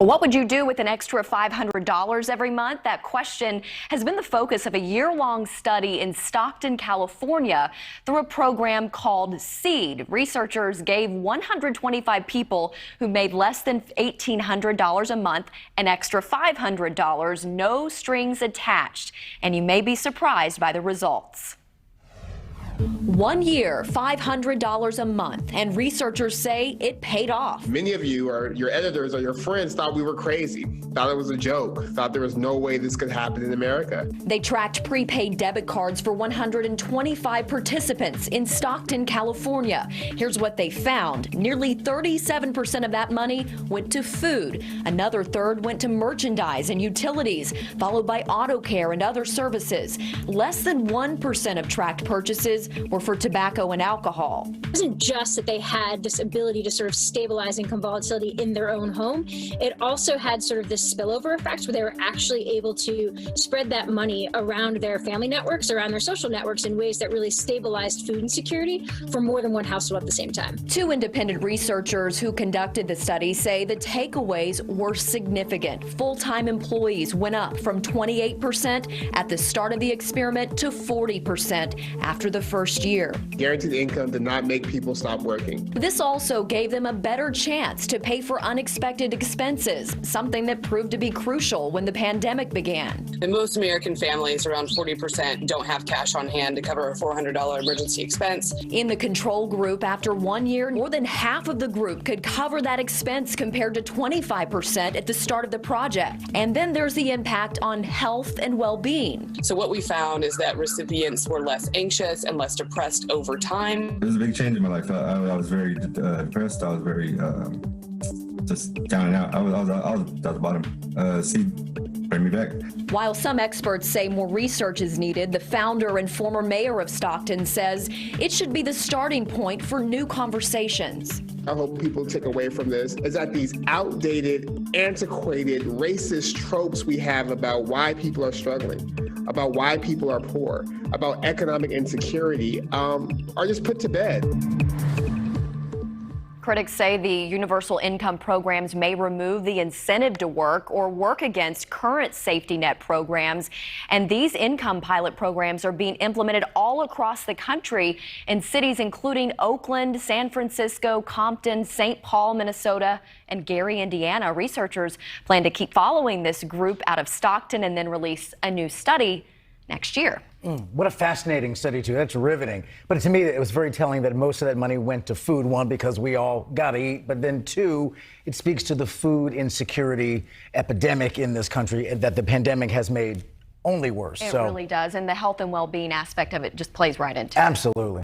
What would you do with an extra $500 every month? That question has been the focus of a year-long study in Stockton, California, through a program called SEED. Researchers gave 125 people who made less than $1,800 a month an extra $500, no strings attached. And you may be surprised by the results. 1 year, $500 a month, and researchers say it paid off. Many of you, or your editors or your friends, thought we were crazy, thought it was a joke, thought there was no way this could happen in America. They tracked prepaid debit cards for 125 participants in Stockton, California. Here's what they found. Nearly 37% of that money went to food. Another third went to merchandise and utilities, followed by auto care and other services. Less than 1% of tracked purchases were for tobacco and alcohol. It wasn't just that they had this ability to sort of stabilize income volatility in their own home. It also had sort of this spillover effect where they were actually able to spread that money around their family networks, around their social networks in ways that really stabilized food insecurity for more than one household at the same time. Two independent researchers who conducted the study say the takeaways were significant. Full-time employees went up from 28% at the start of the experiment to 40% after the first year. Guaranteed income did not make people stop working. This also gave them a better chance to pay for unexpected expenses, something that proved to be crucial when the pandemic began. In most American families, around 40% don't have cash on hand to cover a $400 emergency expense. In the control group, after 1 year, more than half of the group could cover that expense compared to 25% at the start of the project. And then there's the impact on health and well-being. So what we found is that recipients were less anxious and less depressed over time. It was a big change in my life. I was very depressed. I was very just down and out. I was at the bottom. Bring me back. While some experts say more research is needed, the founder and former mayor of Stockton says it should be the starting point for new conversations. I hope people take away from this is that these outdated, antiquated, racist tropes we have about why people are struggling, about why people are poor, about economic insecurity, are just put to bed. Critics say the universal income programs may remove the incentive to work or work against current safety net programs. And these income pilot programs are being implemented all across the country in cities including Oakland, San Francisco, Compton, St. Paul, Minnesota, and Gary, Indiana. Researchers plan to keep following this group out of Stockton and then release a new study next year. What a fascinating study, too. That's riveting. But to me, it was very telling that most of that money went to food. One, because we all got to eat. But then two, it speaks to the food insecurity epidemic in this country that the pandemic has made only worse. It really does. And the health and well-being aspect of it just plays right into it. Absolutely.